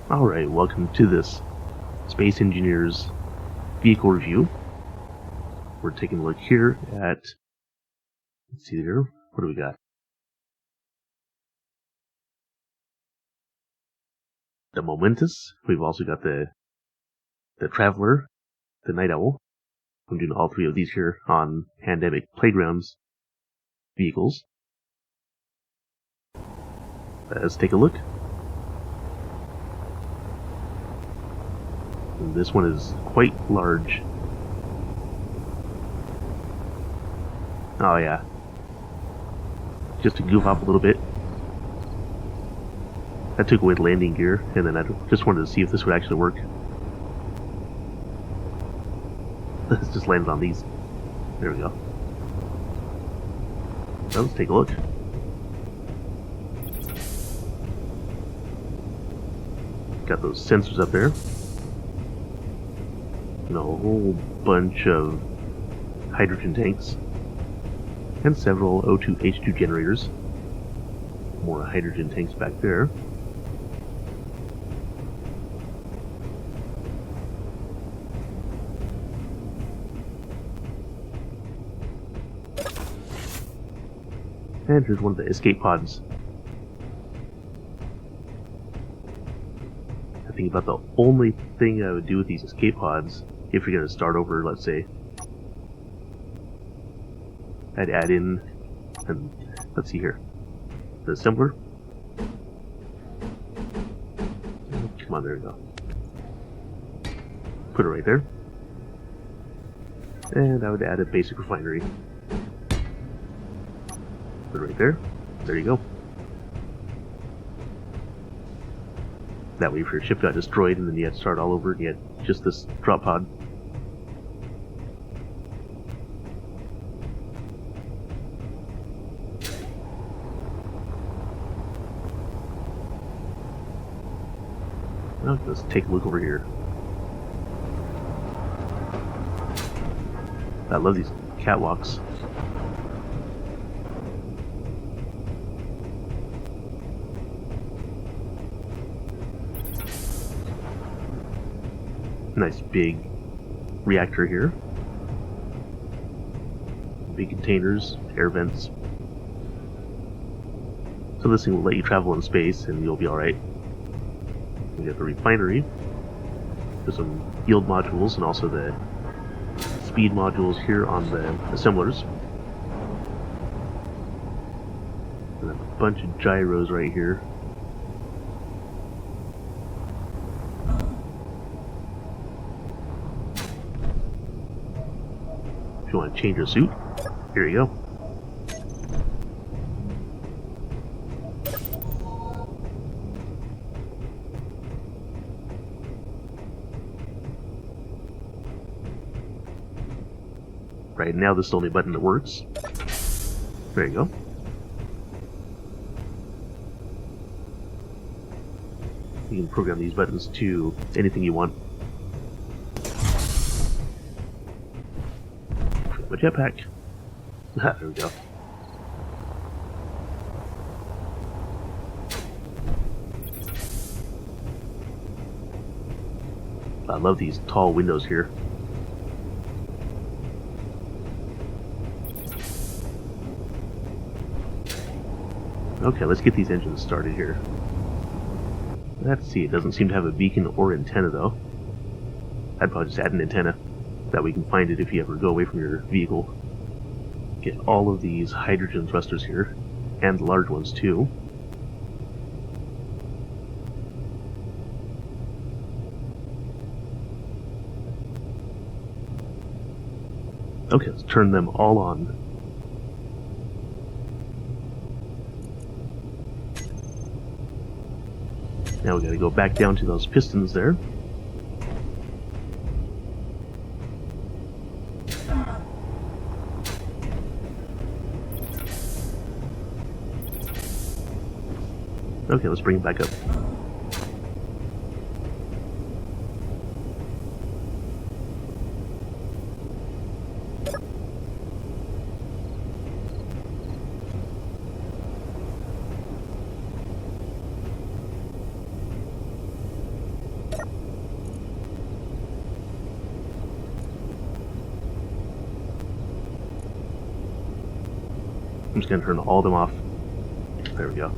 Alright, welcome to this Space Engineers vehicle review. We're taking a look here at, let's see here, what do we got? The Momentous. We've also got the Traveler, the Night Owl. I'm doing all three of these here on PandemicPlaygrounds vehicles. Let's take a look. And this one is quite large. Oh yeah. Just to goof off a little bit, I took away the landing gear, and then I just wanted to see if this would actually work. Let's just land on these. There we go. So let's take a look. Got those sensors up there. And a whole bunch of hydrogen tanks. And several O2H2 generators. More hydrogen tanks back there. And here's one of the escape pods. I think about the only thing I would do with these escape pods, if you're going to start over, let's say, I'd add in, and let's see here, the assembler. Come on, there we go. Put it right there. And I would add a basic refinery. Put it right there. There you go. That way if your ship got destroyed and then you had to start all over and you had just this drop pod. Now let's take a look over here. I love these catwalks. Nice big reactor here. Big containers, air vents. So this thing will let you travel in space and you'll be alright. We got the refinery. There's some yield modules and also the speed modules here on the assemblers. And a bunch of gyros right here. If you want to change your suit, here you go. Right now this is the only button that works. There you go. You can program these buttons to anything you want. A jetpack. There we go. I love these tall windows here. Okay, let's get these engines started here. Let's see, it doesn't seem to have a beacon or antenna though. I'd probably just add an antenna. That way you can find it if you ever go away from your vehicle. Get all of these hydrogen thrusters here, and the large ones too. Okay, let's turn them all on. Now we gotta go back down to those pistons there. Okay, let's bring it back up. I'm just going to turn all of them off. There we go.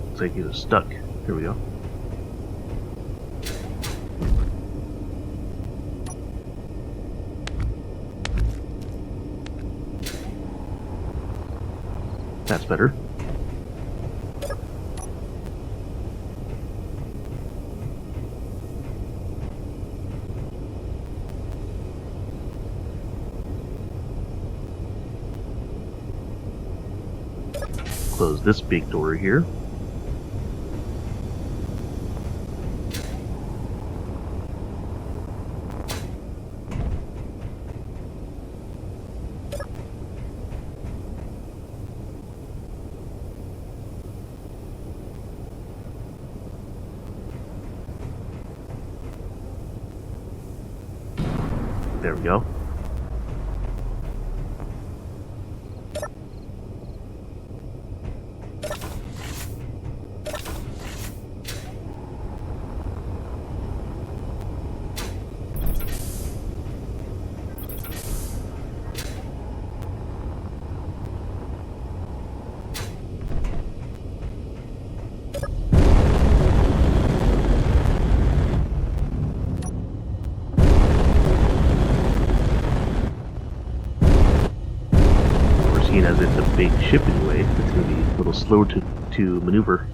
Looks like he was stuck. Here we go. That's better. Close this big door here. There we go. As it's a big ship anyway, it's going to be a little slower to maneuver.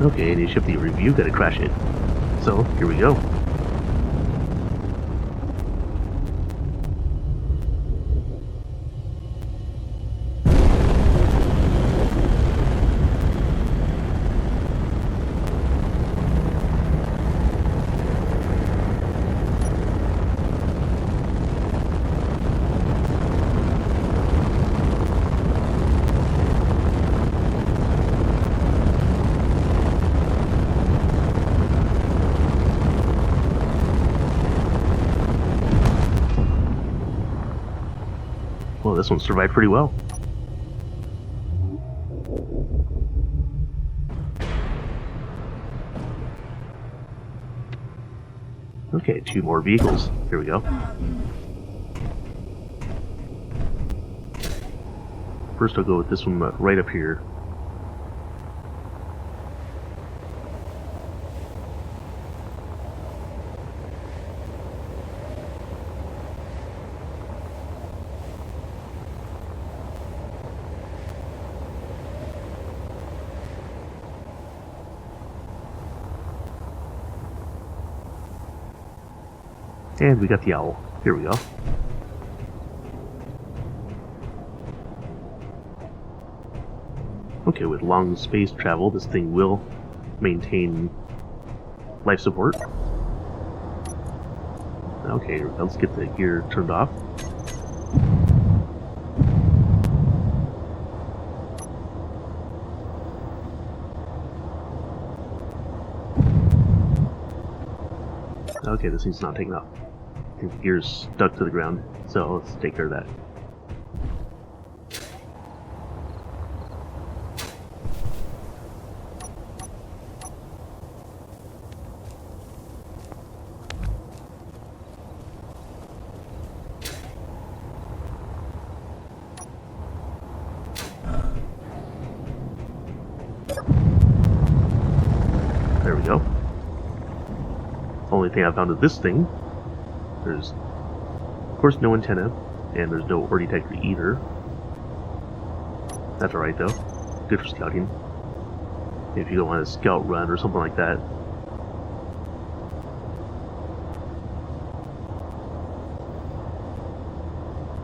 Okay, any ship that you review, gotta crash it. So, here we go. Well, this one survived pretty well. Okay, 2 more vehicles. Here we go. First I'll go with this one right up here. And we got the owl. Here we go. Okay, with long space travel, this thing will maintain life support. Okay, let's get the gear turned off. Okay, this thing's not taking off. I think the gear's stuck to the ground, so let's take care of that. There we go. Only thing I found with this thing, there's of course no antenna, and there's no ore detector either. That's alright though. Good for scouting. If you don't want a scout run or something like that.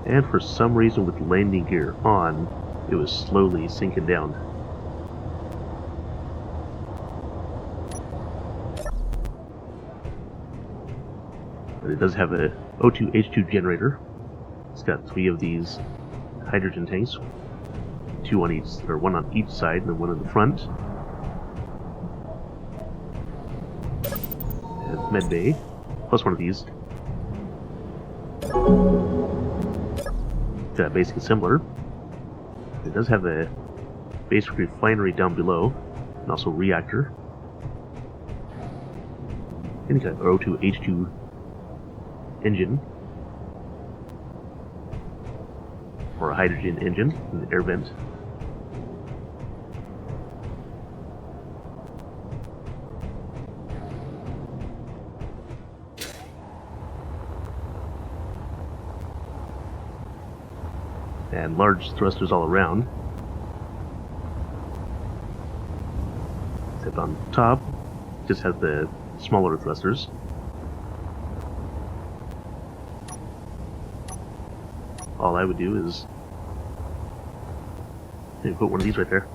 And for some reason with landing gear on, it was slowly sinking down. But it does have a O2H2 generator. It's got 3 of these hydrogen tanks, 2 on each, or 1 on each side, and then 1 in the front. And med bay, plus 1 of these. Got a basic assembler. It does have a basic refinery down below, and also a reactor. And you got an O2H2 engine, or a hydrogen engine, and an air vent. And large thrusters all around. Except on top, just has the smaller thrusters. All I would do is maybe put one of these right there.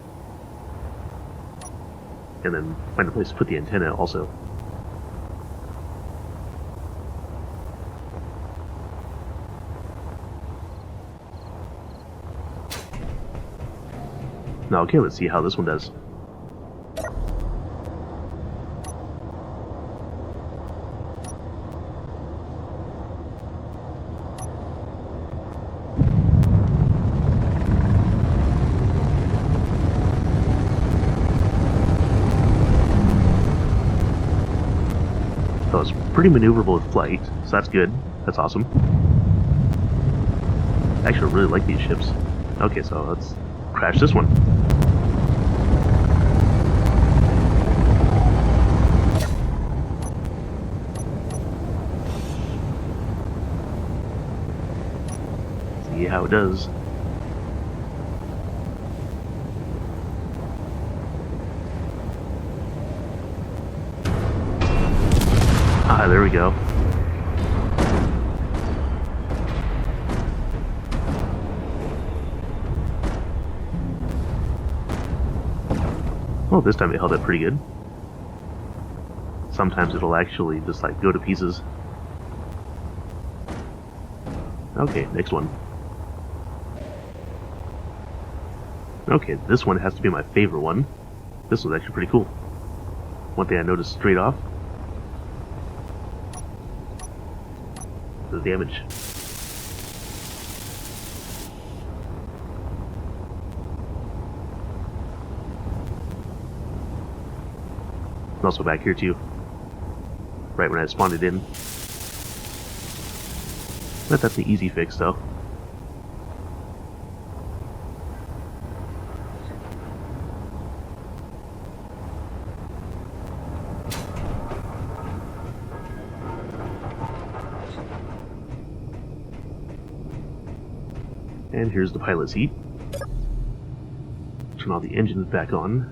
And then find a place to put the antenna also. Now, okay, let's see how this one does. So it's pretty maneuverable with flight, so that's good. That's awesome. I actually really like these ships. Okay, so let's crash this one. See how it does. Ah, there we go. Well, this time it held up pretty good. Sometimes it'll actually just like go to pieces. Okay, next one. Okay, this one has to be my favorite one. This one's actually pretty cool. One thing I noticed straight off: the damage. And also back here too. Right when I spawned it in. But that's the easy fix though. And here's the pilot seat. Turn all the engines back on.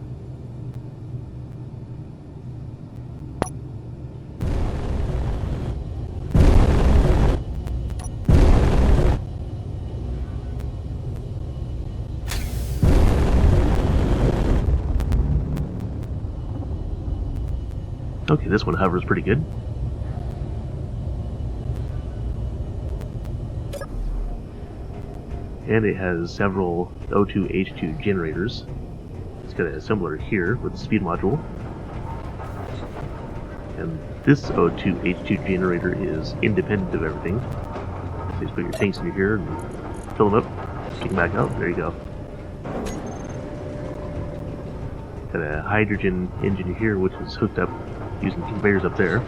Okay, this one hovers pretty good. And it has several O2H2 generators. It's got an assembler here with a speed module. And this O2H2 generator is independent of everything. So you just put your tanks in here and fill them up, kick them back out, there you go. Got a hydrogen engine here which is hooked up using conveyors up there.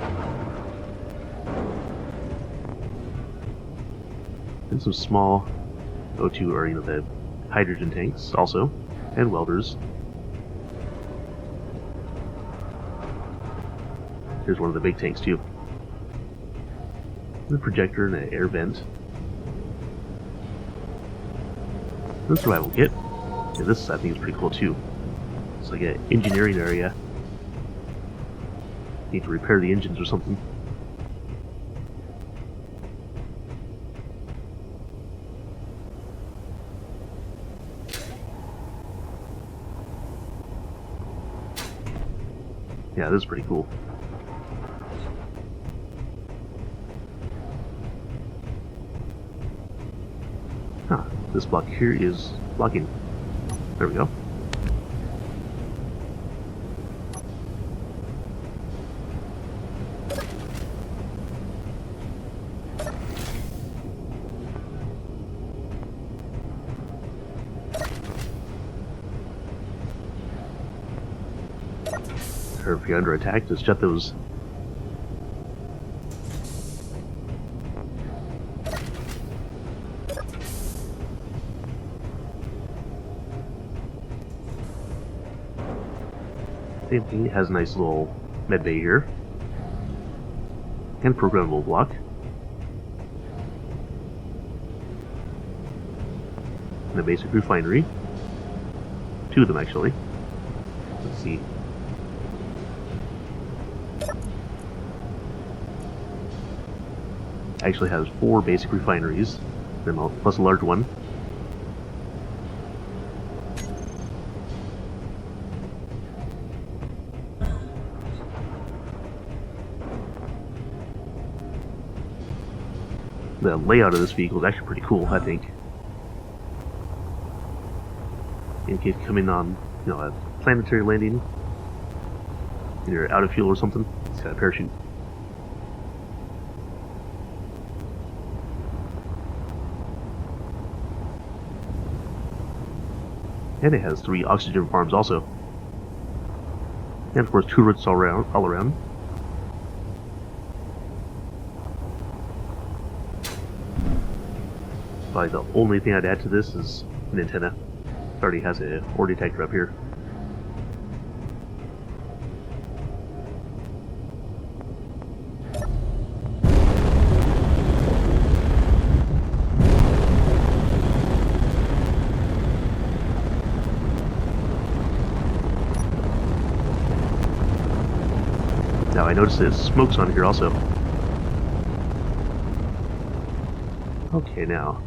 And some small O2, or the hydrogen tanks also, and welders. Here's one of the big tanks too. The projector and an air vent. The survival kit. Yeah, this I think is pretty cool too. It's like an engineering area. Need to repair the engines or something. Yeah, this is pretty cool. This block here is blocking. There we go. Or if you're under attack, just shut those. Same thing, it has a nice little med bay here. And programmable block. And a basic refinery. Two of them actually. Let's see. Actually has 4 basic refineries, plus a large one. The layout of this vehicle is actually pretty cool, I think. In case you come in on, a planetary landing, and you're out of fuel or something, it's got a parachute. And it has 3 oxygen farms also. And of course turrets all around. Probably the only thing I'd add to this is an antenna. It already has a ore detector up here. Now I noticed there's smokes on here also. Okay, now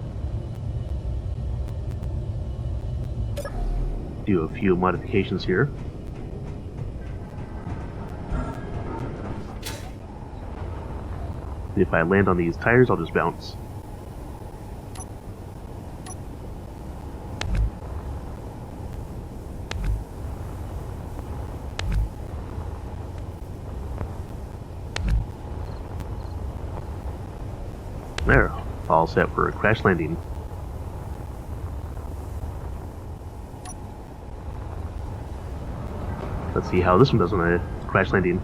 do a few modifications here. If I land on these tires, I'll just bounce. There, all set for a crash landing. Let's see how this one does on a crash landing.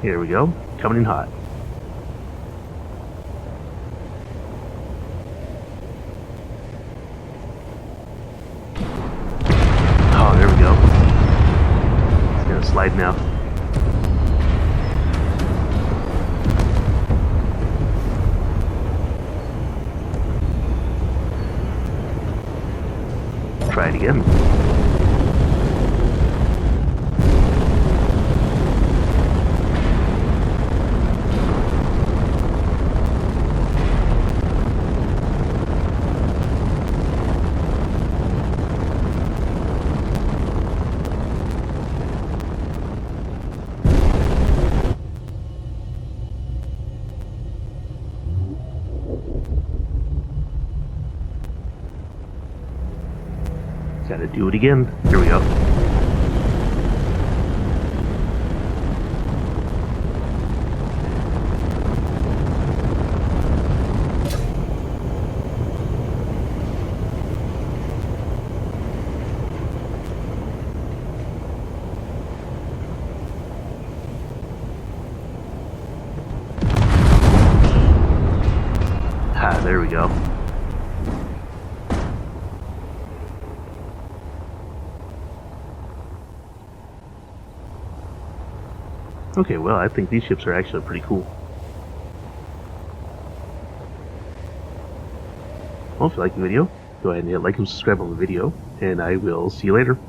Here we go, coming in hot. Oh, there we go. It's gonna slide now. Try it again. Gotta do it again. Here we go. Ah, there we go. Okay, well, I think these ships are actually pretty cool. Well, if you like the video, go ahead and hit like and subscribe on the video, and I will see you later.